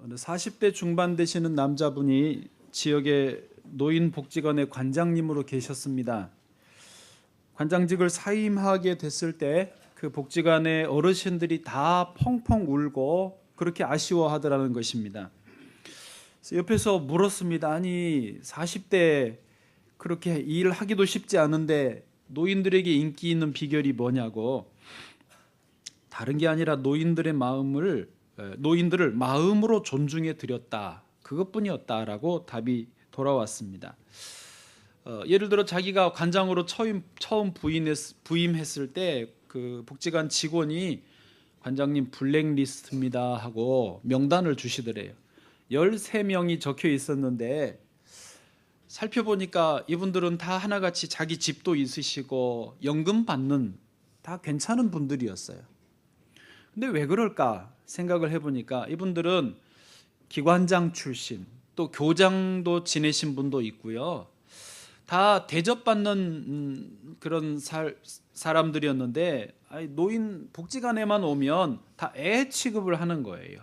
40대 중반 되시는 남자분이 지역의 노인복지관의 관장님으로 계셨습니다. 관장직을 사임하게 됐을 때 그 복지관의 어르신들이 다 펑펑 울고 그렇게 아쉬워하더라는 것입니다. 그래서 옆에서 물었습니다. 아니 40대 그렇게 일하기도 쉽지 않은데 노인들에게 인기 있는 비결이 뭐냐고. 다른 게 아니라 노인들을 마음으로 존중해 드렸다, 그것뿐이었다라고 답이 돌아왔습니다. 예를 들어 자기가 관장으로 처음 부임했을 때 그 복지관 직원이 관장님 블랙리스트입니다 하고 명단을 주시더래요. 13명이 적혀 있었는데 살펴보니까 이분들은 다 하나같이 자기 집도 있으시고 연금 받는 다 괜찮은 분들이었어요. 근데 왜 그럴까 생각을 해보니까 이분들은 기관장 출신, 또 교장도 지내신 분도 있고요. 다 대접받는 그런 사람들이었는데 노인 복지관에만 오면 다 애 취급을 하는 거예요.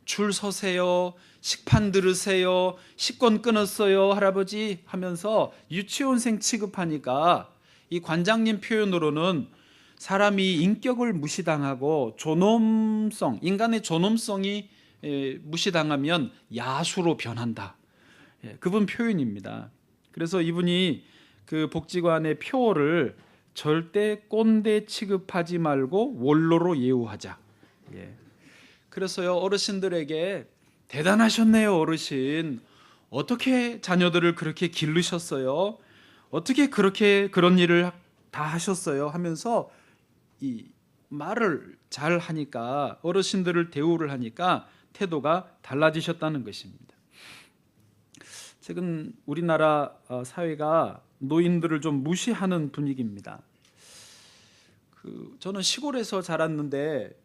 줄 서세요, 식판 들으세요, 식권 끊었어요 할아버지 하면서 유치원생 취급하니까 이 관장님 표현으로는 사람이 인격을 무시당하고 인간의 존엄성이 무시당하면 야수로 변한다. 그분 표현입니다. 그래서 이분이 그 복지관의 표어를 절대 꼰대 취급하지 말고 원로로 예우하자. 그래서요, 어르신들에게 대단하셨네요 어르신, 어떻게 자녀들을 그렇게 기르셨어요, 어떻게 그렇게 그런 일을 다 하셨어요 하면서 이 말을 잘 하니까, 어르신들을 대우를 하니까 태도가 달라지셨다는 것입니다. 최근 우리나라 사회가 노인들을 좀 무시하는 분위기입니다. 저는 시골에서 자랐는데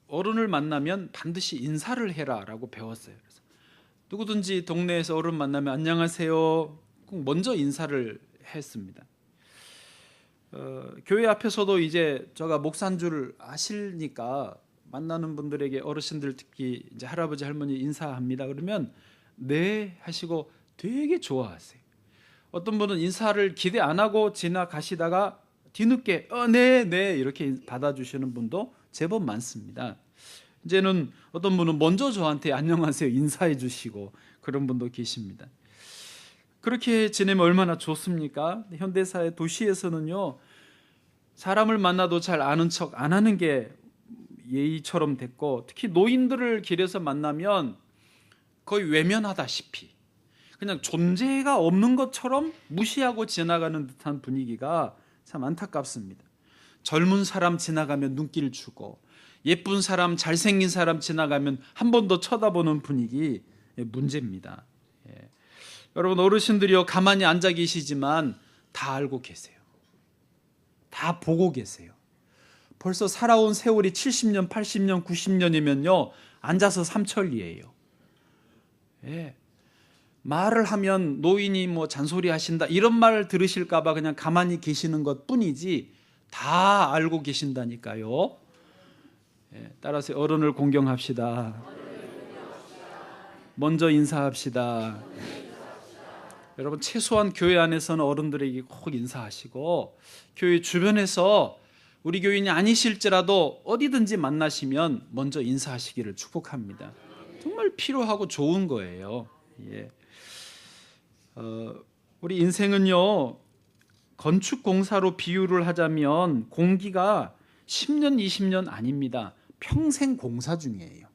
어른을 만나면 반드시 인사를 해라라고 배웠어요. 그래서 누구든지 동네에서 어른 만나면 안녕하세요, 꼭 먼저 인사를 했습니다. 교회 앞에서도 이제 제가 목사인 줄 아시니까 만나는 분들에게, 어르신들 특히 이제 할아버지 할머니 인사합니다 그러면 네 하시고 되게 좋아하세요. 어떤 분은 인사를 기대 안 하고 지나가시다가 뒤늦게 네 이렇게 받아주시는 분도 제법 많습니다. 이제는 어떤 분은 먼저 저한테 안녕하세요 인사해 주시고 그런 분도 계십니다. 그렇게 지내면 얼마나 좋습니까? 현대사회 도시에서는요, 사람을 만나도 잘 아는 척 안 하는 게 예의처럼 됐고, 특히 노인들을 길에서 만나면 거의 외면하다시피 그냥 존재가 없는 것처럼 무시하고 지나가는 듯한 분위기가 참 안타깝습니다. 젊은 사람 지나가면 눈길 주고, 예쁜 사람, 잘생긴 사람 지나가면 한 번 더 쳐다보는 분위기, 문제입니다. 여러분, 어르신들이요 가만히 앉아 계시지만 다 알고 계세요. 다 보고 계세요. 벌써 살아온 세월이 70년, 80년, 90년이면요 앉아서 삼천리예요. 말을 하면 노인이 뭐 잔소리 하신다 이런 말 들으실까 봐 그냥 가만히 계시는 것 뿐이지 다 알고 계신다니까요. 따라서 어른을 공경합시다. 먼저 인사합시다. 여러분, 최소한 교회 안에서는 어른들에게 꼭 인사하시고, 교회 주변에서 우리 교인이 아니실지라도 어디든지 만나시면 먼저 인사하시기를 축복합니다. 정말 필요하고 좋은 거예요. 우리 인생은요, 건축공사로 비유를 하자면 공기가 10년, 20년 아닙니다. 평생 공사 중이에요.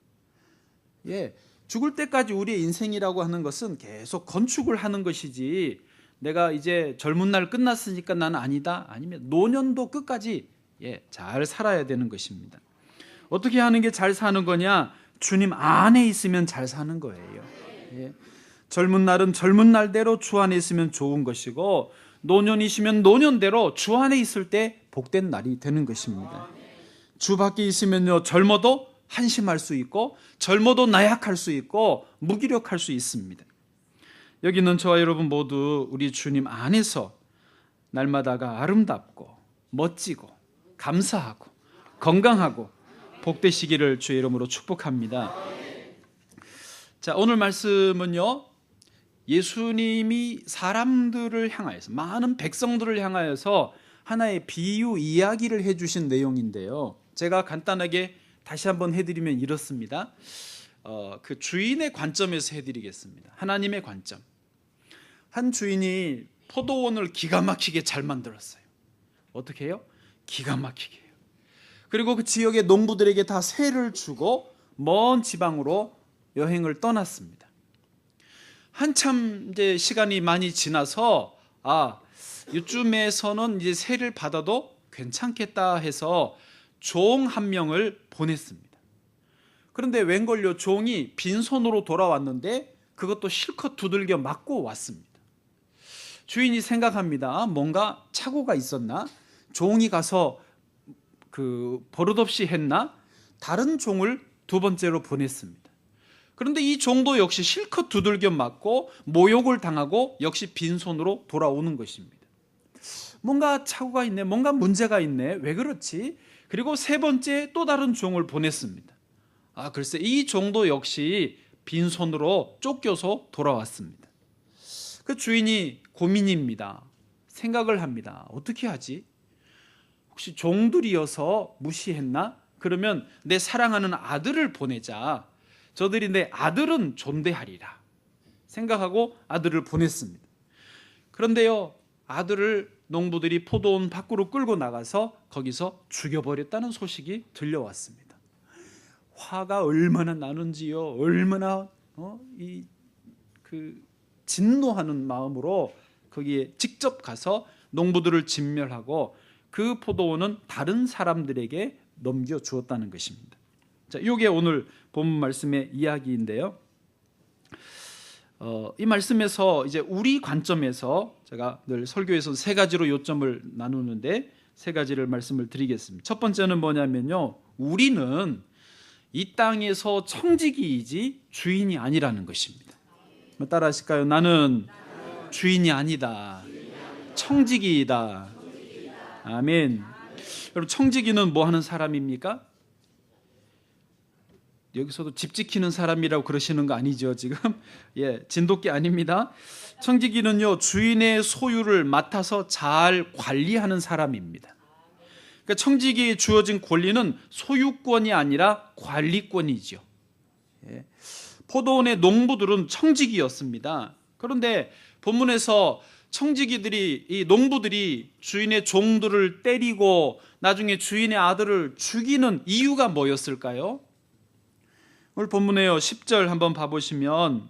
죽을 때까지 우리의 인생이라고 하는 것은 계속 건축을 하는 것이지, 내가 이제 젊은 날 끝났으니까 나는 아니다, 아니면 노년도 끝까지 잘 살아야 되는 것입니다. 어떻게 하는 게 잘 사는 거냐? 주님 안에 있으면 잘 사는 거예요. 젊은 날은 젊은 날대로 주 안에 있으면 좋은 것이고, 노년이시면 노년대로 주 안에 있을 때 복된 날이 되는 것입니다. 주 밖에 있으면요, 젊어도 한심할 수 있고, 젊어도 나약할 수 있고, 무기력할 수 있습니다. 여기 있는 저와 여러분 모두 우리 주님 안에서 날마다가 아름답고 멋지고 감사하고 건강하고 복되시기를 주의 이름으로 축복합니다. 자, 오늘 말씀은요, 예수님이 사람들을 향하여서, 많은 백성들을 향하여서 하나의 비유 이야기를 해주신 내용인데요, 제가 간단하게 다시 한번 해드리면 이렇습니다. 그 주인의 관점에서 해드리겠습니다. 하나님의 관점. 한 주인이 포도원을 기가 막히게 잘 만들었어요. 어떻게 해요? 기가 막히게 해요. 그리고 그 지역의 농부들에게 다 세를 주고 먼 지방으로 여행을 떠났습니다. 한참 이제 시간이 많이 지나서 이쯤에서는 이제 세를 받아도 괜찮겠다 해서 종 한 명을 보냈습니다. 그런데 웬걸요, 종이 빈손으로 돌아왔는데 그것도 실컷 두들겨 맞고 왔습니다. 주인이 생각합니다. 뭔가 착오가 있었나? 종이 가서 버릇없이 했나? 다른 종을 두 번째로 보냈습니다. 그런데 이 종도 역시 실컷 두들겨 맞고 모욕을 당하고 역시 빈손으로 돌아오는 것입니다. 뭔가 착오가 있네, 뭔가 문제가 있네, 왜 그렇지? 그리고 세 번째 또 다른 종을 보냈습니다. 글쎄 이 종도 역시 빈손으로 쫓겨서 돌아왔습니다. 그 주인이 고민입니다. 생각을 합니다. 어떻게 하지? 혹시 종들이어서 무시했나? 그러면 내 사랑하는 아들을 보내자. 저들이 내 아들은 존대하리라 생각하고 아들을 보냈습니다. 그런데요, 아들을 농부들이 포도원 밖으로 끌고 나가서 거기서 죽여버렸다는 소식이 들려왔습니다. 화가 얼마나 나는지요. 얼마나 진노하는 마음으로 거기에 직접 가서 농부들을 진멸하고 그 포도원은 다른 사람들에게 넘겨주었다는 것입니다. 자, 이게 오늘 본문 말씀의 이야기인데요. 이 말씀에서 이제 우리 관점에서 제가 늘 설교에서 세 가지로 요점을 나누는데 세 가지를 말씀을 드리겠습니다. 첫 번째는 뭐냐면요, 우리는 이 땅에서 청지기이지 주인이 아니라는 것입니다. 따라 하실까요? 나는 주인이 아니다. 청지기이다. 아멘. 여러분, 청지기는 뭐 하는 사람입니까? 여기서도 집 지키는 사람이라고 그러시는 거 아니죠, 지금? 진돗개 아닙니다. 청지기는요, 주인의 소유를 맡아서 잘 관리하는 사람입니다. 그러니까 청지기에 주어진 권리는 소유권이 아니라 관리권이죠. 포도원의 농부들은 청지기였습니다. 그런데 본문에서 청지기들이, 이 농부들이 주인의 종들을 때리고 나중에 주인의 아들을 죽이는 이유가 뭐였을까요? 오늘 본문에요, 10절 한번 봐보시면,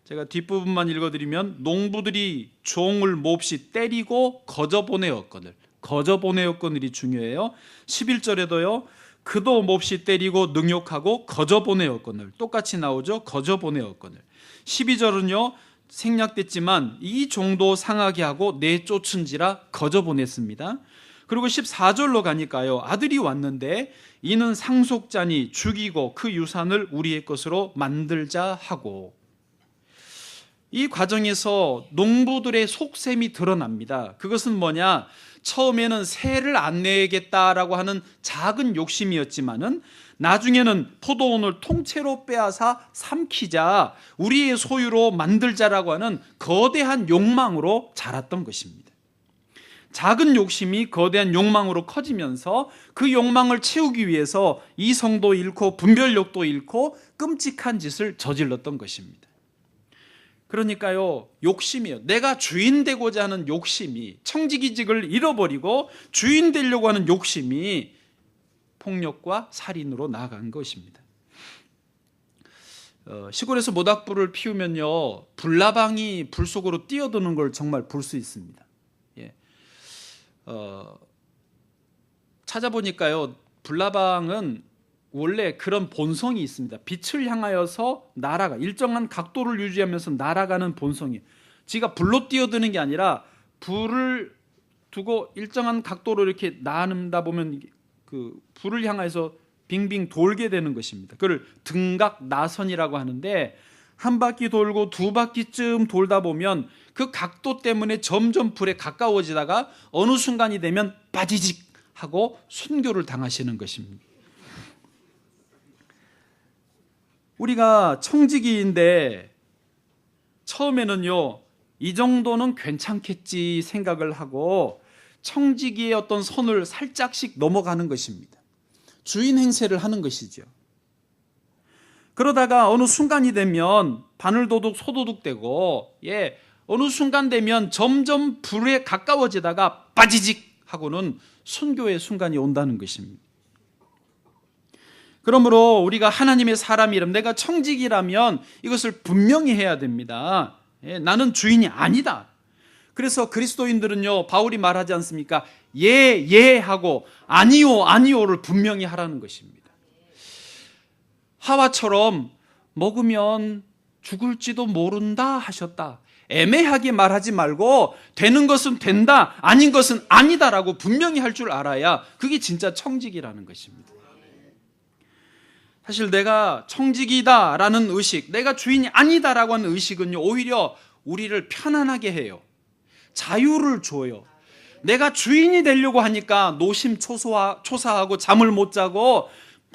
제가 뒷부분만 읽어드리면, 농부들이 종을 몹시 때리고 거저보내었거늘. 거저보내었거늘이 중요해요. 11절에도요, 그도 몹시 때리고 능욕하고 거저보내었거늘. 똑같이 나오죠. 거저보내었거늘. 12절은요, 생략됐지만 이 종도 상하게 하고 내쫓은지라 거저보냈습니다. 그리고 14절로 가니까요, 아들이 왔는데 이는 상속자니 죽이고 그 유산을 우리의 것으로 만들자 하고, 이 과정에서 농부들의 속셈이 드러납니다. 그것은 뭐냐? 처음에는 세를 안 내겠다라고 하는 작은 욕심이었지만은 나중에는 포도원을 통째로 빼앗아 삼키자, 우리의 소유로 만들자라고 하는 거대한 욕망으로 자랐던 것입니다. 작은 욕심이 거대한 욕망으로 커지면서 그 욕망을 채우기 위해서 이성도 잃고 분별력도 잃고 끔찍한 짓을 저질렀던 것입니다. 그러니까요, 욕심이요, 내가 주인 되고자 하는 욕심이, 청지기직을 잃어버리고 주인 되려고 하는 욕심이 폭력과 살인으로 나아간 것입니다. 시골에서 모닥불을 피우면요, 불나방이 불 속으로 뛰어드는 걸 정말 볼 수 있습니다. 찾아보니까요, 불나방은 원래 그런 본성이 있습니다. 빛을 향하여서 날아가, 일정한 각도를 유지하면서 날아가는 본성이, 지가 불로 뛰어드는 게 아니라 불을 두고 일정한 각도로 이렇게 나는다 보면 그 불을 향해서 빙빙 돌게 되는 것입니다. 그걸 등각 나선이라고 하는데, 한 바퀴 돌고 두 바퀴쯤 돌다 보면 그 각도 때문에 점점 불에 가까워지다가 어느 순간이 되면 빠지직 하고 순교를 당하시는 것입니다. 우리가 청지기인데 처음에는요, 이 정도는 괜찮겠지 생각을 하고 청지기의 어떤 선을 살짝씩 넘어가는 것입니다. 주인 행세를 하는 것이죠. 그러다가 어느 순간이 되면 바늘도둑 소도둑되고, 어느 순간 되면 점점 불에 가까워지다가 빠지직 하고는 순교의 순간이 온다는 것입니다. 그러므로 우리가 하나님의 사람이라면, 내가 청지기라면 이것을 분명히 해야 됩니다. 나는 주인이 아니다. 그래서 그리스도인들은요, 바울이 말하지 않습니까? 예 하고 아니요 아니요를 분명히 하라는 것입니다. 하와처럼 먹으면 죽을지도 모른다 하셨다. 애매하게 말하지 말고 되는 것은 된다, 아닌 것은 아니다라고 분명히 할 줄 알아야 그게 진짜 청지기라는 것입니다. 사실 내가 청지기다라는 의식, 내가 주인이 아니다라고 하는 의식은요, 오히려 우리를 편안하게 해요. 자유를 줘요. 내가 주인이 되려고 하니까 노심초사하고 잠을 못 자고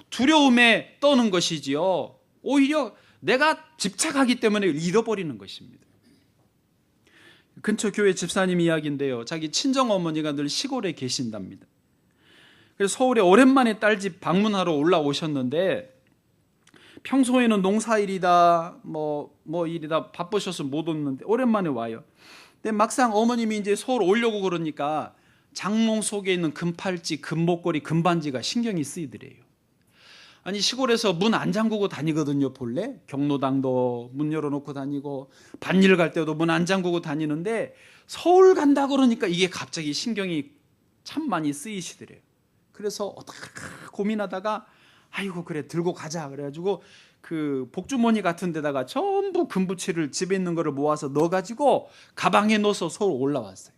두려움에 떠는 것이지요. 오히려 내가 집착하기 때문에 잃어버리는 것입니다. 근처 교회 집사님 이야기인데요, 자기 친정어머니가 늘 시골에 계신답니다. 그래서 서울에 오랜만에 딸집 방문하러 올라오셨는데, 평소에는 농사일이다 뭐 일이다 바쁘셔서 못 오는데 오랜만에 와요. 근데 막상 어머님이 이제 서울 오려고 그러니까 장롱 속에 있는 금팔찌, 금목걸이, 금반지가 신경이 쓰이더래요. 아니, 시골에서 문 안 잠그고 다니거든요. 본래 경로당도 문 열어놓고 다니고 밭일 갈 때도 문 안 잠그고 다니는데, 서울 간다 그러니까 이게 갑자기 신경이 참 많이 쓰이시더래요. 그래서 어떡할까 고민하다가 아이고 그래 들고 가자 그래가지고 그 복주머니 같은 데다가 전부 금부치를 집에 있는 거를 모아서 넣어가지고 가방에 넣어서 서울 올라왔어요.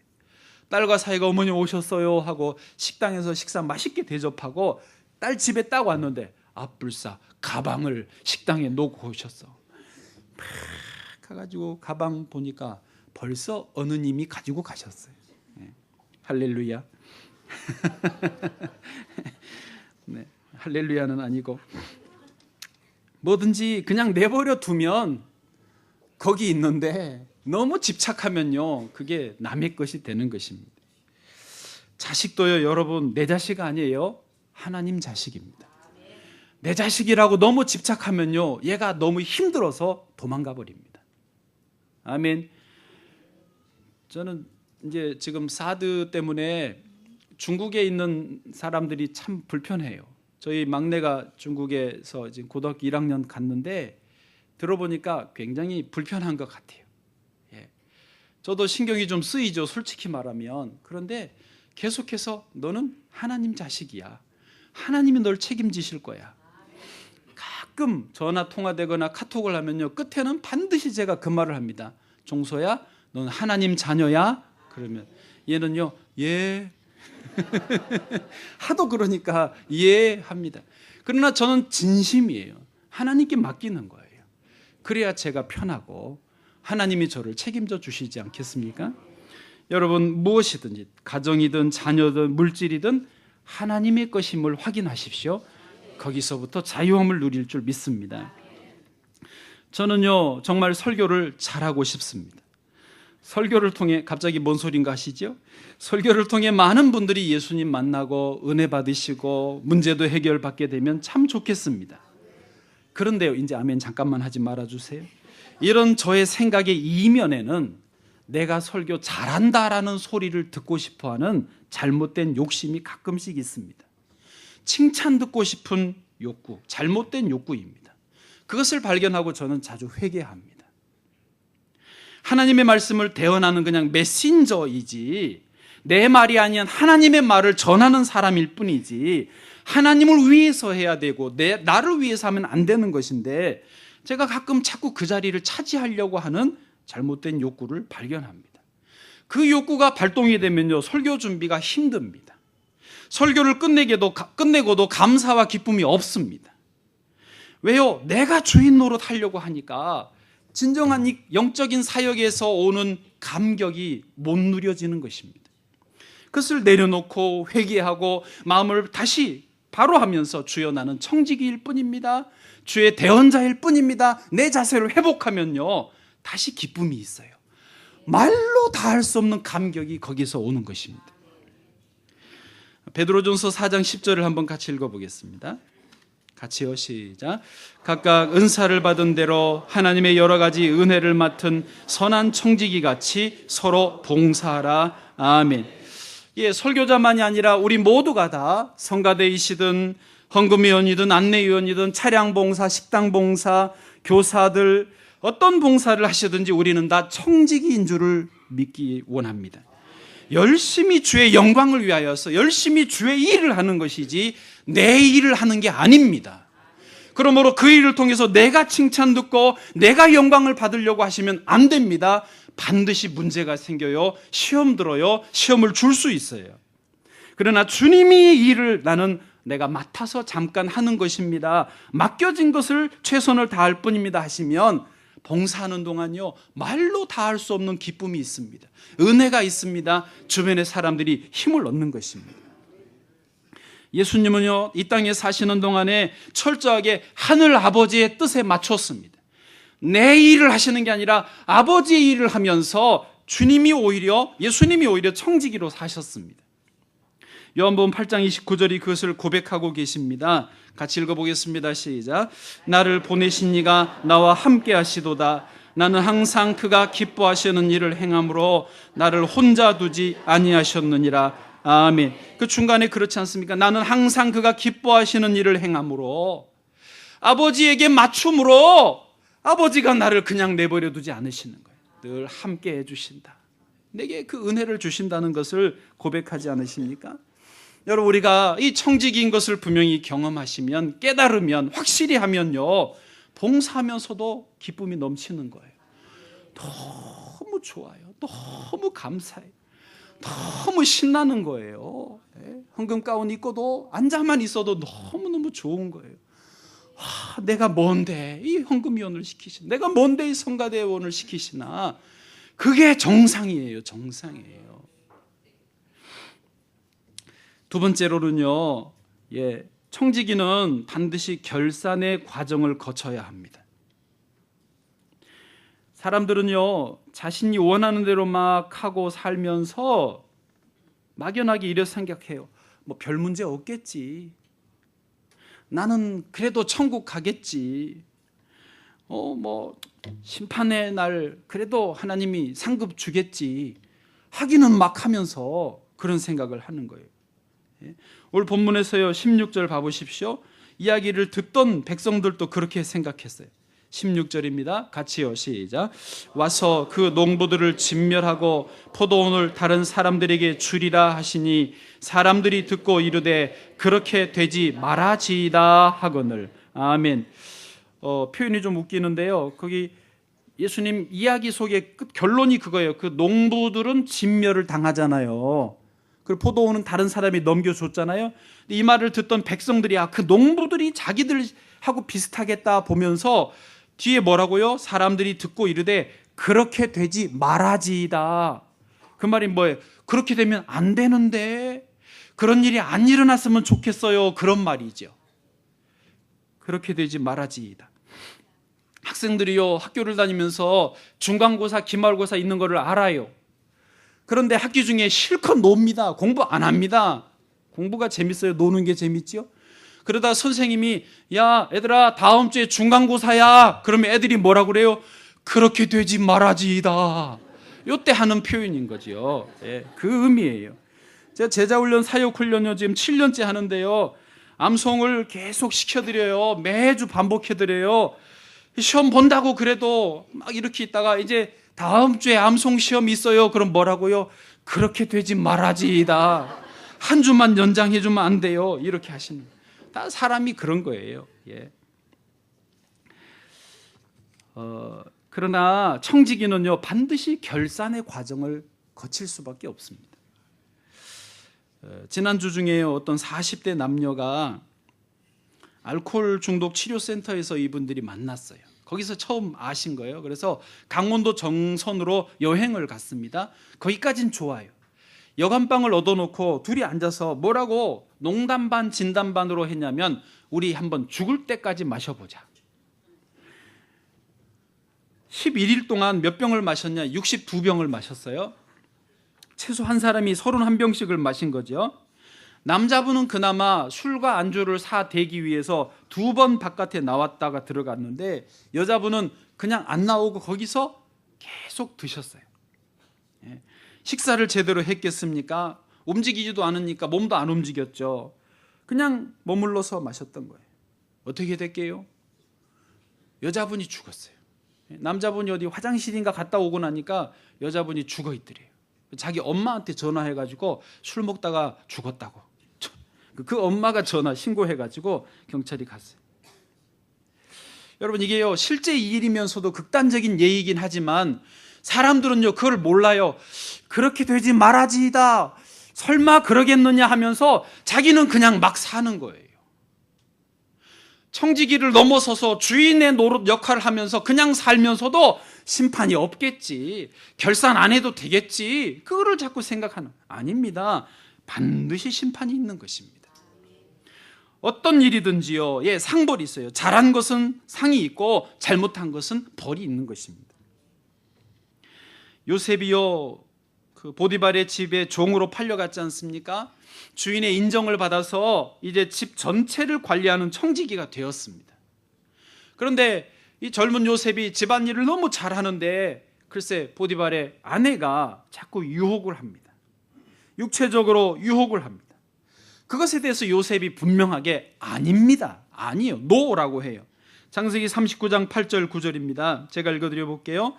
딸과 사이가 어머니 오셨어요 하고 식당에서 식사 맛있게 대접하고 딸 집에 딱 왔는데 앞불싸 가방을 식당에 놓고 오셨어. 막 가가지고 가방 보니까 벌써 어느 님이 가지고 가셨어요. 할렐루야. 네, 할렐루야는 아니고, 뭐든지 그냥 내버려 두면 거기 있는데 너무 집착하면요, 그게 남의 것이 되는 것입니다. 자식도요, 여러분, 내 자식 아니에요. 하나님 자식입니다. 내 자식이라고 너무 집착하면요, 얘가 너무 힘들어서 도망가 버립니다. 아멘. 저는 이제 지금 사드 때문에 중국에 있는 사람들이 참 불편해요. 저희 막내가 중국에서 지금 고등학교 1학년 갔는데 들어보니까 굉장히 불편한 것 같아요. 저도 신경이 좀 쓰이죠, 솔직히 말하면. 그런데 계속해서 너는 하나님 자식이야. 하나님이 널 책임지실 거야. 가끔 전화 통화되거나 카톡을 하면요, 끝에는 반드시 제가 그 말을 합니다. 종소야, 넌 하나님 자녀야? 그러면 얘는요, 예. 하도 그러니까 예 합니다. 그러나 저는 진심이에요. 하나님께 맡기는 거예요. 그래야 제가 편하고 하나님이 저를 책임져 주시지 않겠습니까? 여러분, 무엇이든지 가정이든 자녀든 물질이든 하나님의 것임을 확인하십시오. 거기서부터 자유함을 누릴 줄 믿습니다. 저는요, 정말 설교를 잘하고 싶습니다. 설교를 통해, 갑자기 뭔 소린가 하시죠? 설교를 통해 많은 분들이 예수님 만나고 은혜 받으시고 문제도 해결받게 되면 참 좋겠습니다. 그런데요, 이제 아멘 잠깐만 하지 말아주세요. 이런 저의 생각의 이면에는 내가 설교 잘한다라는 소리를 듣고 싶어하는 잘못된 욕심이 가끔씩 있습니다. 칭찬 듣고 싶은 욕구, 잘못된 욕구입니다. 그것을 발견하고 저는 자주 회개합니다. 하나님의 말씀을 대언하는 그냥 메신저이지, 내 말이 아닌 하나님의 말을 전하는 사람일 뿐이지, 하나님을 위해서 해야 되고 나를 위해서 하면 안 되는 것인데, 제가 가끔 자꾸 그 자리를 차지하려고 하는 잘못된 욕구를 발견합니다. 그 욕구가 발동이 되면요, 설교 준비가 힘듭니다. 설교를 끝내고도 감사와 기쁨이 없습니다. 왜요? 내가 주인 노릇 하려고 하니까 진정한 이 영적인 사역에서 오는 감격이 못 누려지는 것입니다. 그것을 내려놓고 회개하고 마음을 다시 바로 하면서 주여 나는 청지기일 뿐입니다. 주의 대언자일 뿐입니다. 내 자세를 회복하면요 다시 기쁨이 있어요. 말로 다 할 수 없는 감격이 거기서 오는 것입니다. 베드로전서 4장 10절을 한번 같이 읽어보겠습니다. 같이요, 시작. 각각 은사를 받은 대로 하나님의 여러 가지 은혜를 맡은 선한 청지기 같이 서로 봉사하라. 아멘. 예, 설교자만이 아니라 우리 모두가 다 성가대이시든 헌금위원이든 안내위원이든 차량봉사, 식당봉사, 교사들 어떤 봉사를 하시든지 우리는 다 청지기인 줄을 믿기 원합니다. 열심히 주의 영광을 위하여서 열심히 주의 일을 하는 것이지 내 일을 하는 게 아닙니다. 그러므로 그 일을 통해서 내가 칭찬 듣고 내가 영광을 받으려고 하시면 안 됩니다. 반드시 문제가 생겨요. 시험 들어요. 시험을 줄 수 있어요. 그러나 주님이 이 일을 내가 맡아서 잠깐 하는 것입니다. 맡겨진 것을 최선을 다할 뿐입니다 하시면 봉사하는 동안요 말로 다 할 수 없는 기쁨이 있습니다. 은혜가 있습니다. 주변의 사람들이 힘을 얻는 것입니다. 예수님은요 이 땅에 사시는 동안에 철저하게 하늘 아버지의 뜻에 맞췄습니다. 내 일을 하시는 게 아니라 아버지의 일을 하면서 예수님이 오히려 청지기로 사셨습니다. 요한복음 8장 29절이 그것을 고백하고 계십니다. 같이 읽어보겠습니다. 시작. 나를 보내신 이가 나와 함께 하시도다. 나는 항상 그가 기뻐하시는 일을 행함으로 나를 혼자 두지 아니하셨느니라. 아멘. 그 중간에 그렇지 않습니까? 나는 항상 그가 기뻐하시는 일을 행함으로, 아버지에게 맞춤으로 아버지가 나를 그냥 내버려 두지 않으시는 거예요. 늘 함께 해주신다. 내게 그 은혜를 주신다는 것을 고백하지 않으십니까? 여러분, 우리가 이 청지기인 것을 분명히 경험하시면, 깨달으면, 확실히 하면요 봉사하면서도 기쁨이 넘치는 거예요. 너무 좋아요. 너무 감사해요. 너무 신나는 거예요. 헌금 가운 입고도 앉아만 있어도 너무너무 좋은 거예요. 내가 뭔데 이 헌금위원을 시키시나, 내가 뭔데 이 성가대원을 시키시나. 그게 정상이에요. 정상이에요. 두 번째로는요, 청지기는 반드시 결산의 과정을 거쳐야 합니다. 사람들은요 자신이 원하는 대로 막 하고 살면서 막연하게 이렇게 생각해요. 뭐 별 문제 없겠지. 나는 그래도 천국 가겠지. 뭐 심판의 날 그래도 하나님이 상급 주겠지. 하기는 막 하면서 그런 생각을 하는 거예요. 오늘 본문에서요 16절 봐보십시오. 이야기를 듣던 백성들도 그렇게 생각했어요. 16절입니다. 같이요, 시작. 와서 그 농부들을 진멸하고 포도원을 다른 사람들에게 주리라 하시니 사람들이 듣고 이르되 그렇게 되지 말아지이다 하거늘. 아멘. 표현이 좀 웃기는데요, 거기 예수님 이야기 속에 끝 결론이 그거예요. 그 농부들은 진멸을 당하잖아요. 그리고 포도원은 다른 사람이 넘겨줬잖아요. 이 말을 듣던 백성들이 그 농부들이 자기들하고 비슷하겠다 보면서 뒤에 뭐라고요? 사람들이 듣고 이르되 그렇게 되지 말아지이다. 그 말이 뭐예요? 그렇게 되면 안 되는데, 그런 일이 안 일어났으면 좋겠어요. 그런 말이죠. 그렇게 되지 말아지이다. 학생들이요 학교를 다니면서 중간고사, 기말고사 있는 거를 알아요. 그런데 학기 중에 실컷 놉니다. 공부 안 합니다. 공부가 재밌어요? 노는 게 재밌지요? 그러다 선생님이 야 애들아 다음 주에 중간고사야. 그러면 애들이 뭐라 그래요? 그렇게 되지 말아지이다. 이때 하는 표현인 거죠. 그 의미예요. 제가 제자훈련 사역훈련요 지금 7년째 하는데요, 암송을 계속 시켜드려요. 매주 반복해드려요. 시험 본다고 그래도 막 이렇게 있다가 이제 다음 주에 암송 시험 있어요. 그럼 뭐라고요? 그렇게 되지 말아지이다. 한 주만 연장해주면 안 돼요. 이렇게 하시는 거예요. 다 사람이 그런 거예요. 그러나 청지기는요 반드시 결산의 과정을 거칠 수밖에 없습니다. 지난주 중에 어떤 40대 남녀가 알코올 중독 치료센터에서 이분들이 만났어요. 거기서 처음 아신 거예요. 그래서 강원도 정선으로 여행을 갔습니다. 거기까진 좋아요. 여간방을 얻어놓고 둘이 앉아서 뭐라고 농담 반 진담 반으로 했냐면 우리 한번 죽을 때까지 마셔보자. 11일 동안 몇 병을 마셨냐? 62병을 마셨어요. 최소 한 사람이 31병씩을 마신 거죠. 남자분은 그나마 술과 안주를 사대기 위해서 2번 바깥에 나왔다가 들어갔는데 여자분은 그냥 안 나오고 거기서 계속 드셨어요. 식사를 제대로 했겠습니까? 움직이지도 않으니까 몸도 안 움직였죠. 그냥 머물러서 마셨던 거예요. 어떻게 됐게요? 여자분이 죽었어요. 남자분이 어디 화장실인가 갔다 오고 나니까 여자분이 죽어 있더래요. 자기 엄마한테 전화해가지고 술 먹다가 죽었다고. 그 엄마가 전화 신고해가지고 경찰이 갔어요. 여러분 이게요 실제 이 일이면서도 극단적인 예이긴 하지만 사람들은요 그걸 몰라요. 그렇게 되지 말아지이다. 설마 그러겠느냐 하면서 자기는 그냥 막 사는 거예요. 청지기를 넘어서서 주인의 노릇 역할을 하면서 그냥 살면서도 심판이 없겠지. 결산 안 해도 되겠지. 그거를 자꾸 생각하는. 아닙니다. 반드시 심판이 있는 것입니다. 어떤 일이든지요. 상벌이 있어요. 잘한 것은 상이 있고 잘못한 것은 벌이 있는 것입니다. 요셉이요 그 보디발의 집에 종으로 팔려갔지 않습니까? 주인의 인정을 받아서 이제 집 전체를 관리하는 청지기가 되었습니다. 그런데 이 젊은 요셉이 집안일을 너무 잘하는데 글쎄 보디발의 아내가 자꾸 유혹을 합니다. 육체적으로 유혹을 합니다. 그것에 대해서 요셉이 분명하게 아닙니다. 아니요. 노라고 해요. 창세기 39장 8절 9절입니다. 제가 읽어드려 볼게요.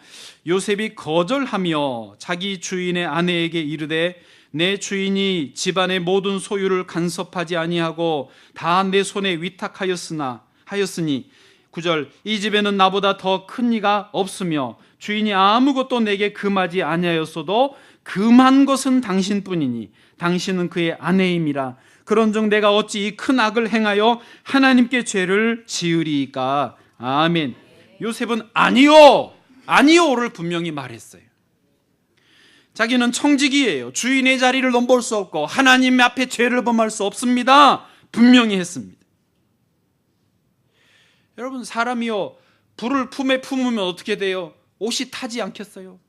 요셉이 거절하며 자기 주인의 아내에게 이르되 내 주인이 집안의 모든 소유를 간섭하지 아니하고 다 내 손에 위탁하였으니 9절 이 집에는 나보다 더 큰 이가 없으며 주인이 아무것도 내게 금하지 아니하였어도 금한 것은 당신뿐이니 당신은 그의 아내임이라. 그런즉 내가 어찌 이 큰 악을 행하여 하나님께 죄를 지으리이까. 아멘. 요셉은 아니요를 분명히 말했어요. 자기는 청지기예요. 주인의 자리를 넘볼 수 없고 하나님 앞에 죄를 범할 수 없습니다. 분명히 했습니다. 여러분 사람이요 불을 품에 품으면 어떻게 돼요? 옷이 타지 않겠어요?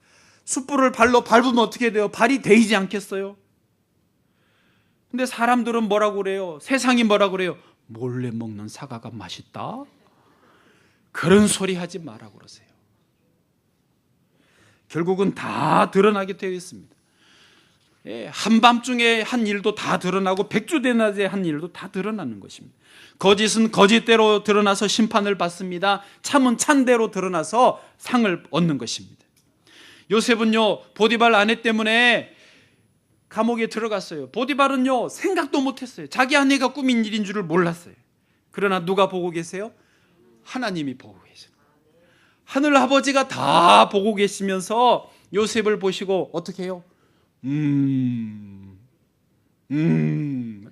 숯불을 발로 밟으면 어떻게 돼요? 발이 데이지 않겠어요? 근데 사람들은 뭐라고 그래요? 세상이 뭐라고 그래요? 몰래 먹는 사과가 맛있다? 그런 소리 하지 마라고 그러세요. 결국은 다 드러나게 되어 있습니다. 한밤중에 한 일도 다 드러나고 백주대낮에 한 일도 다 드러나는 것입니다. 거짓은 거짓대로 드러나서 심판을 받습니다. 참은 찬대로 드러나서 상을 얻는 것입니다. 요셉은요 보디발 아내 때문에 감옥에 들어갔어요. 보디발은요 생각도 못했어요. 자기 아내가 꾸민 일인 줄을 몰랐어요. 그러나 누가 보고 계세요? 하나님이 보고 계세요. 하늘 아버지가 다 보고 계시면서 요셉을 보시고 어떻게 해요?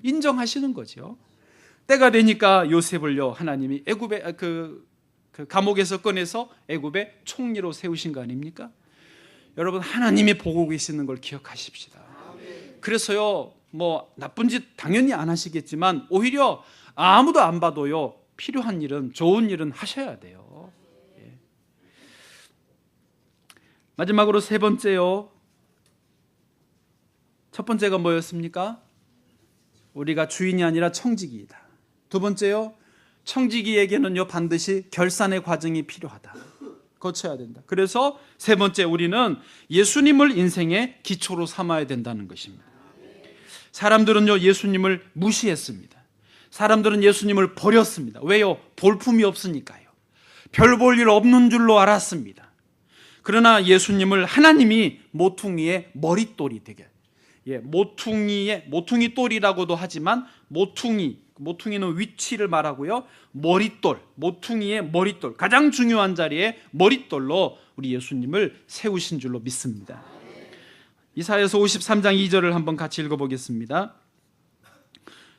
인정하시는 거죠. 때가 되니까 요셉을요 하나님이 애굽의 그 감옥에서 꺼내서 애굽의 총리로 세우신 거 아닙니까? 여러분 하나님이 보고 계시는 걸 기억하십시다. 그래서요 뭐 나쁜 짓 당연히 안 하시겠지만 오히려 아무도 안 봐도요 필요한 일은 좋은 일은 하셔야 돼요. 마지막으로 세 번째요. 첫 번째가 뭐였습니까? 우리가 주인이 아니라 청지기이다. 두 번째요. 청지기에게는요 반드시 결산의 과정이 필요하다. 거쳐야 된다. 그래서 세 번째 우리는 예수님을 인생의 기초로 삼아야 된다는 것입니다. 사람들은요 예수님을 무시했습니다. 사람들은 예수님을 버렸습니다. 왜요? 볼품이 없으니까요. 별 볼 일 없는 줄로 알았습니다. 그러나 예수님을 하나님이 모퉁이의 머릿돌이 되게 모퉁이 돌이라고도 하지만 모퉁이는 위치를 말하고요. 머릿돌, 모퉁이의 머릿돌, 가장 중요한 자리에 머릿돌로 우리 예수님을 세우신 줄로 믿습니다. 이사야서 53장 2절을 한번 같이 읽어보겠습니다.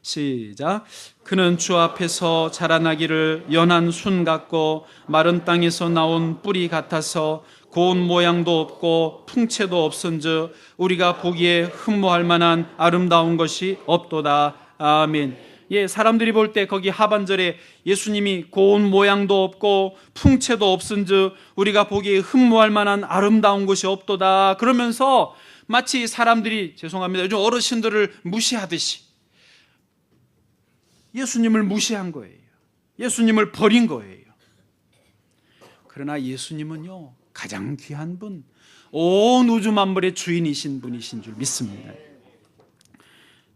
시작. 그는 주 앞에서 자라나기를 연한 순 같고 마른 땅에서 나온 뿌리 같아서 고운 모양도 없고 풍채도 없은즉 우리가 보기에 흠모할 만한 아름다운 것이 없도다. 아멘. 예, 사람들이 볼 때 거기 하반절에 예수님이 고운 모양도 없고 풍채도 없은즉 우리가 보기에 흠모할 만한 아름다운 것이 없도다. 그러면서 마치 사람들이, 죄송합니다, 요즘 어르신들을 무시하듯이 예수님을 무시한 거예요. 예수님을 버린 거예요. 그러나 예수님은요, 가장 귀한 분, 온 우주 만물의 주인이신 분이신 줄 믿습니다.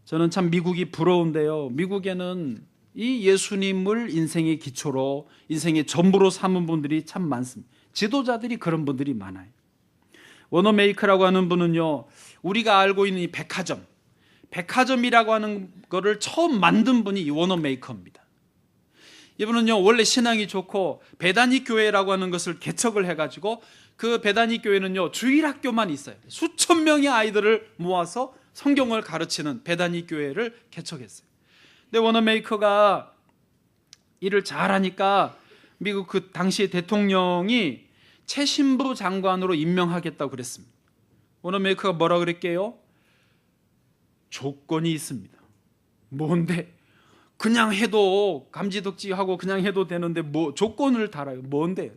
저는 참 미국이 부러운데요, 미국에는 이 예수님을 인생의 기초로, 인생의 전부로 삼은 분들이 참 많습니다. 지도자들이 그런 분들이 많아요. 워너메이커라고 하는 분은요, 우리가 알고 있는 이 백화점이라고 하는 거를 처음 만든 분이 이 워너메이커입니다. 이분은요, 원래 신앙이 좋고 베다니 교회라고 하는 것을 개척을 해가지고, 그 베다니 교회는요, 주일학교만 있어요. 수천 명의 아이들을 모아서 성경을 가르치는 베다니 교회를 개척했어요. 근데 워너메이커가 일을 잘하니까 미국 그 당시 대통령이 최신부 장관으로 임명하겠다고 그랬습니다. 워너메이커가 뭐라 그랬게요? 조건이 있습니다. 뭔데? 그냥 해도 감지덕지하고 그냥 해도 되는데 뭐 조건을 달아요. 뭔데?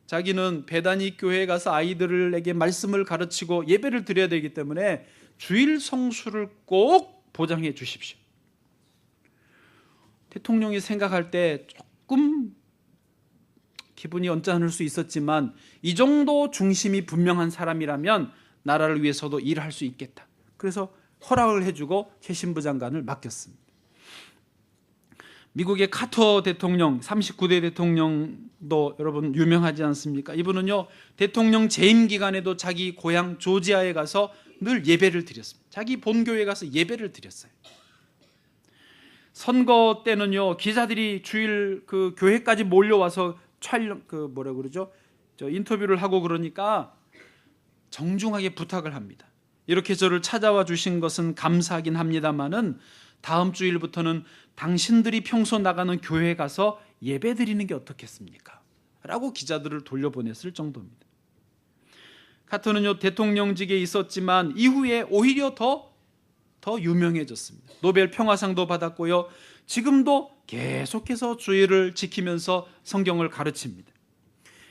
자기는 베다니 교회에 가서 아이들에게 말씀을 가르치고 예배를 드려야 되기 때문에 주일 성수를 꼭 보장해 주십시오. 대통령이 생각할 때 조금 기분이 언짢을 수 있었지만, 이 정도 중심이 분명한 사람이라면 나라를 위해서도 일할 수 있겠다. 그래서 허락을 해주고 최신부 장관을 맡겼습니다. 미국의 카터 대통령, 39대 대통령도 여러분 유명하지 않습니까? 이분은요, 대통령 재임 기간에도 자기 고향 조지아에 가서 늘 예배를 드렸습니다. 자기 본교회에 가서 예배를 드렸어요. 선거 때는요, 기자들이 주일 그 교회까지 몰려와서 촬영, 인터뷰를 하고 그러니까 정중하게 부탁을 합니다. 이렇게 저를 찾아와 주신 것은 감사하긴 합니다만은 다음 주일부터는 당신들이 평소 나가는 교회에 가서 예배 드리는 게 어떻겠습니까? 라고 기자들을 돌려보냈을 정도입니다. 카터는요, 대통령직에 있었지만 이후에 오히려 더 유명해졌습니다. 노벨 평화상도 받았고요, 지금도 계속해서 주의를 지키면서 성경을 가르칩니다.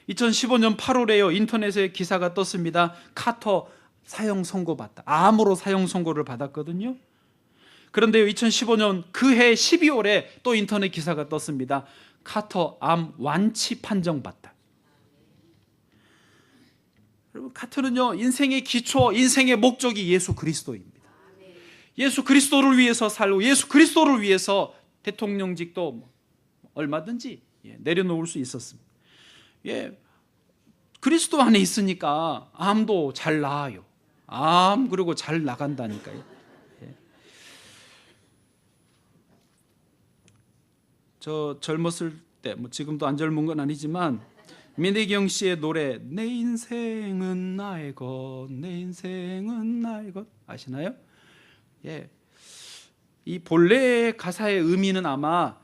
2015년 8월에요, 인터넷에 기사가 떴습니다. 카터 사형 선고받다. 암으로 사형 선고를 받았거든요. 그런데요, 2015년 그해 12월에 또 인터넷 기사가 떴습니다. 카터 암 완치 판정받다. 여러분, 카터는요, 인생의 기초, 인생의 목적이 예수 그리스도입니다. 예수 그리스도를 위해서 살고 예수 그리스도를 위해서 대통령직도 얼마든지 내려놓을 수 있었습니다. 그리스도 안에 있으니까 암도 잘 나아요. 암 그리고 잘 나간다니까요. 저 젊었을 때, 지금도 안 젊은 건 아니지만, 민혜경 씨의 노래 내 인생은 나의 것, 내 인생은 나의 것 아시나요? 이 본래의 가사의 의미는 아마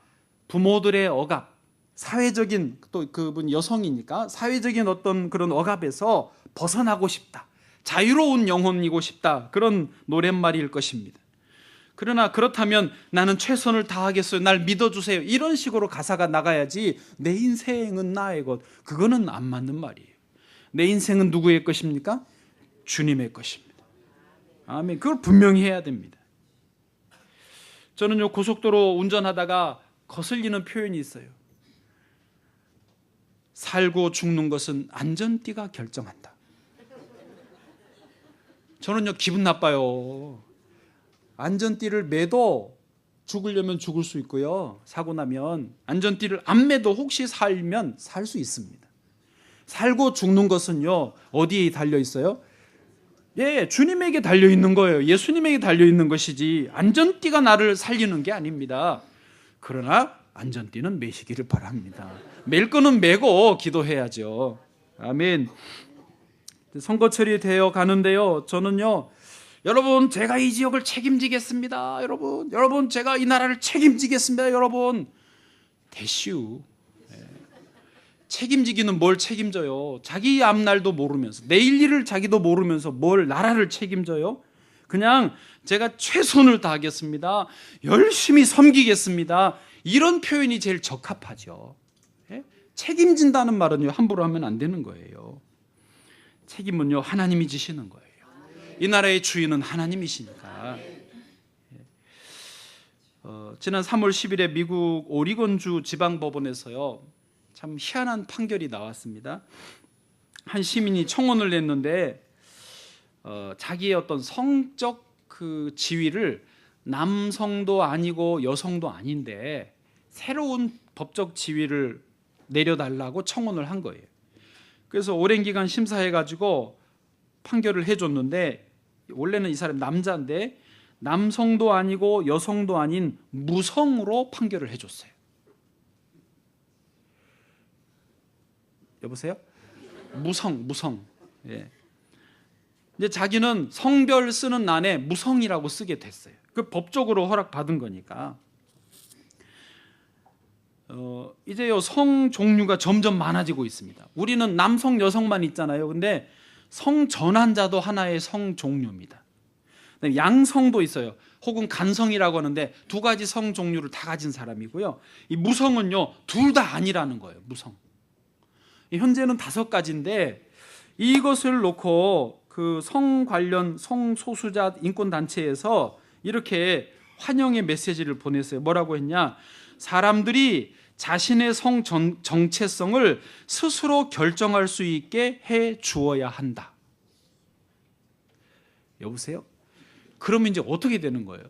부모들의 억압, 사회적인, 또 그분 여성이니까 사회적인 어떤 그런 억압에서 벗어나고 싶다, 자유로운 영혼이고 싶다, 그런 노랫말일 것입니다. 그러나 그렇다면 나는 최선을 다하겠어요, 날 믿어주세요, 이런 식으로 가사가 나가야지 내 인생은 나의 것, 그거는 안 맞는 말이에요. 내 인생은 누구의 것입니까? 주님의 것입니다. 아멘. 그걸 분명히 해야 됩니다. 저는요, 고속도로 운전하다가 거슬리는 표현이 있어요. 살고 죽는 것은 안전띠가 결정한다. 저는요, 기분 나빠요. 안전띠를 매도 죽으려면 죽을 수 있고요, 사고 나면 안전띠를 안 매도 혹시 살면 살 수 있습니다. 살고 죽는 것은요, 어디에 달려 있어요? 주님에게 달려 있는 거예요. 예수님에게 달려 있는 것이지 안전띠가 나를 살리는 게 아닙니다. 그러나 안전띠는 매시기를 바랍니다. 맬 거는 매고 기도해야죠. 아멘. 선거철이 되어 가는데요, 저는요, 여러분 제가 이 지역을 책임지겠습니다. 여러분 제가 이 나라를 책임지겠습니다. 여러분 대시우. 책임지기는 뭘 책임져요? 자기 앞날도 모르면서, 내일 일을 자기도 모르면서 뭘 나라를 책임져요? 그냥 제가 최선을 다하겠습니다. 열심히 섬기겠습니다. 이런 표현이 제일 적합하죠. 책임진다는 말은요, 함부로 하면 안 되는 거예요. 책임은요, 하나님이 지시는 거예요. 이 나라의 주인은 하나님이시니까. 지난 3월 10일에 미국 오리곤주 지방법원에서요, 참 희한한 판결이 나왔습니다. 한 시민이 청원을 냈는데 자기의 어떤 성적 그 지위를 남성도 아니고 여성도 아닌데 새로운 법적 지위를 내려달라고 청원을 한 거예요. 그래서 오랜 기간 심사해가지고 판결을 해줬는데, 원래는 이 사람 남자인데 남성도 아니고 여성도 아닌 무성으로 판결을 해줬어요. 여보세요? 무성. 예. 이제 자기는 성별 쓰는 난에 무성이라고 쓰게 됐어요. 그 법적으로 허락받은 거니까. 이제요, 성 종류가 점점 많아지고 있습니다. 우리는 남성, 여성만 있잖아요. 근데 성 전환자도 하나의 성 종류입니다. 양성도 있어요. 혹은 간성이라고 하는데 두 가지 성 종류를 다 가진 사람이고요. 이 무성은요, 둘 다 아니라는 거예요. 무성. 현재는 5가지인데 이것을 놓고 그 성 관련 성소수자 인권단체에서 이렇게 환영의 메시지를 보냈어요. 뭐라고 했냐? 사람들이 자신의 성 정체성을 스스로 결정할 수 있게 해 주어야 한다. 여보세요? 그러면 이제 어떻게 되는 거예요?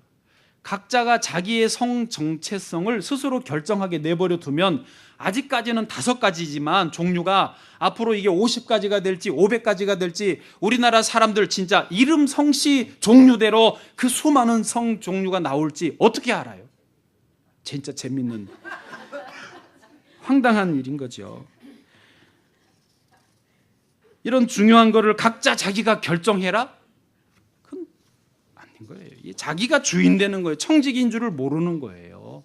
각자가 자기의 성 정체성을 스스로 결정하게 내버려 두면, 아직까지는 5가지지만 종류가 앞으로 이게 50가지가 될지 500가지가 될지, 우리나라 사람들 진짜 이름 성씨 종류대로 그 수많은 성 종류가 나올지 어떻게 알아요? 진짜 재밌는 황당한 일인 거죠. 이런 중요한 거를 각자 자기가 결정해라? 그건 아닌 거예요. 자기가 주인 되는 거예요. 청직인 줄을 모르는 거예요.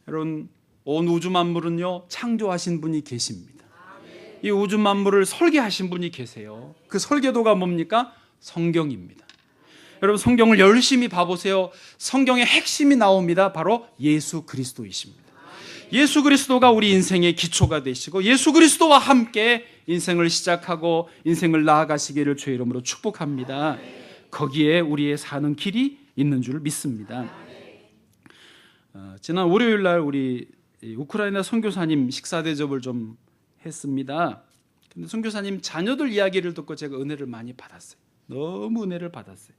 여러분, 온 우주 만물은요, 창조하신 분이 계십니다. 이 우주 만물을 설계하신 분이 계세요. 그 설계도가 뭡니까? 성경입니다. 여러분, 성경을 열심히 봐보세요. 성경의 핵심이 나옵니다. 바로 예수 그리스도이십니다. 예수 그리스도가 우리 인생의 기초가 되시고, 예수 그리스도와 함께 인생을 시작하고 인생을 나아가시기를 주의 이름으로 축복합니다. 거기에 우리의 사는 길이 있는 줄 믿습니다. 지난 월요일 날 우리 우크라이나 선교사님 식사 대접을 좀 했습니다. 근데 선교사님 자녀들 이야기를 듣고 제가 은혜를 많이 받았어요. 너무 은혜를 받았어요.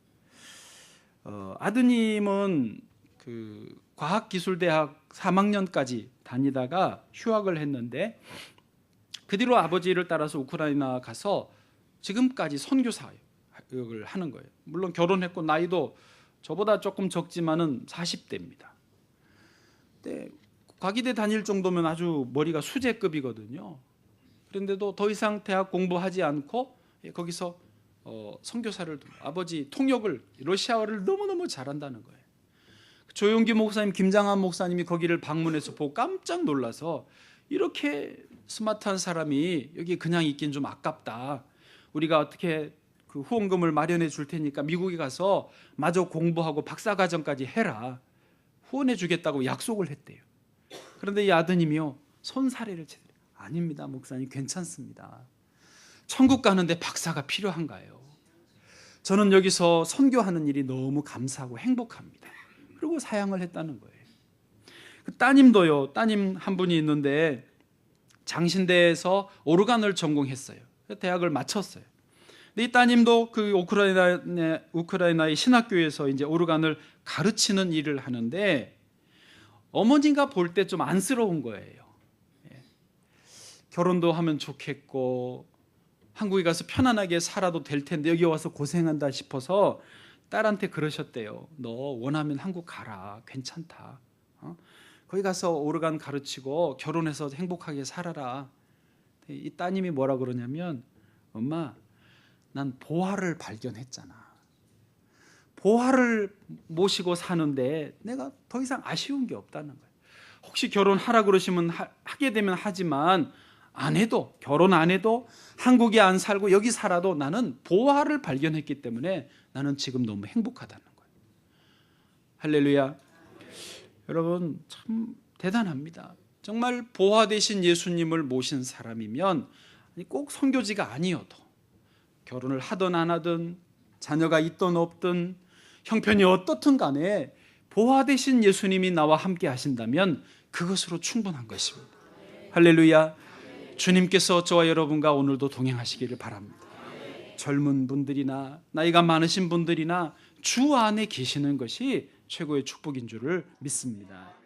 아드님은 그 과학기술대학 3학년까지 다니다가 휴학을 했는데, 그 뒤로 아버지를 따라서 우크라이나 가서 지금까지 선교사역을 하는 거예요. 물론 결혼했고 나이도 저보다 조금 적지만은 40대입니다. 근데 과기대 다닐 정도면 아주 머리가 수재급이거든요. 그런데도 더 이상 대학 공부하지 않고 거기서 선교사를, 아버지 통역을, 러시아어를 너무너무 잘한다는 거예요. 조용기 목사님, 김장한 목사님이 거기를 방문해서 보고 깜짝 놀라서, 이렇게 스마트한 사람이 여기 그냥 있긴 좀 아깝다. 우리가 어떻게 그 후원금을 마련해 줄 테니까 미국에 가서 마저 공부하고 박사과정까지 해라. 후원해 주겠다고 약속을 했대요. 그런데 이 아드님이요, 손사래를 치더래요. 아닙니다, 목사님, 괜찮습니다. 천국 가는데 박사가 필요한가요? 저는 여기서 선교하는 일이 너무 감사하고 행복합니다. 그리고 사양을 했다는 거예요. 그 따님도요, 따님 한 분이 있는데 장신대에서 오르간을 전공했어요. 대학을 마쳤어요. 근데 이 따님도 그 우크라이나의 신학교에서 이제 오르간을 가르치는 일을 하는데, 어머니가 볼 때 좀 안쓰러운 거예요. 결혼도 하면 좋겠고 한국에 가서 편안하게 살아도 될 텐데 여기 와서 고생한다 싶어서 딸한테 그러셨대요. 너 원하면 한국 가라. 괜찮다. 거기 가서 오르간 가르치고 결혼해서 행복하게 살아라. 이 따님이 뭐라 그러냐면, 엄마, 난 보화를 발견했잖아. 보화를 모시고 사는데 내가 더 이상 아쉬운 게 없다는 거예요. 혹시 결혼하라 그러시면 하게 되면 하지만 안 해도, 결혼 안 해도, 한국에 안 살고 여기 살아도 나는 보화를 발견했기 때문에 나는 지금 너무 행복하다는 거예요. 할렐루야. 여러분 참 대단합니다. 정말 보화 되신 예수님을 모신 사람이면 꼭 선교지가 아니어도, 결혼을 하든 안 하든, 자녀가 있든 없든, 형편이 어떻든 간에 보화 되신 예수님이 나와 함께 하신다면 그것으로 충분한 것입니다. 할렐루야. 주님께서 저와 여러분과 오늘도 동행하시기를 바랍니다. 젊은 분들이나 나이가 많으신 분들이나 주 안에 계시는 것이 최고의 축복인 줄을 믿습니다.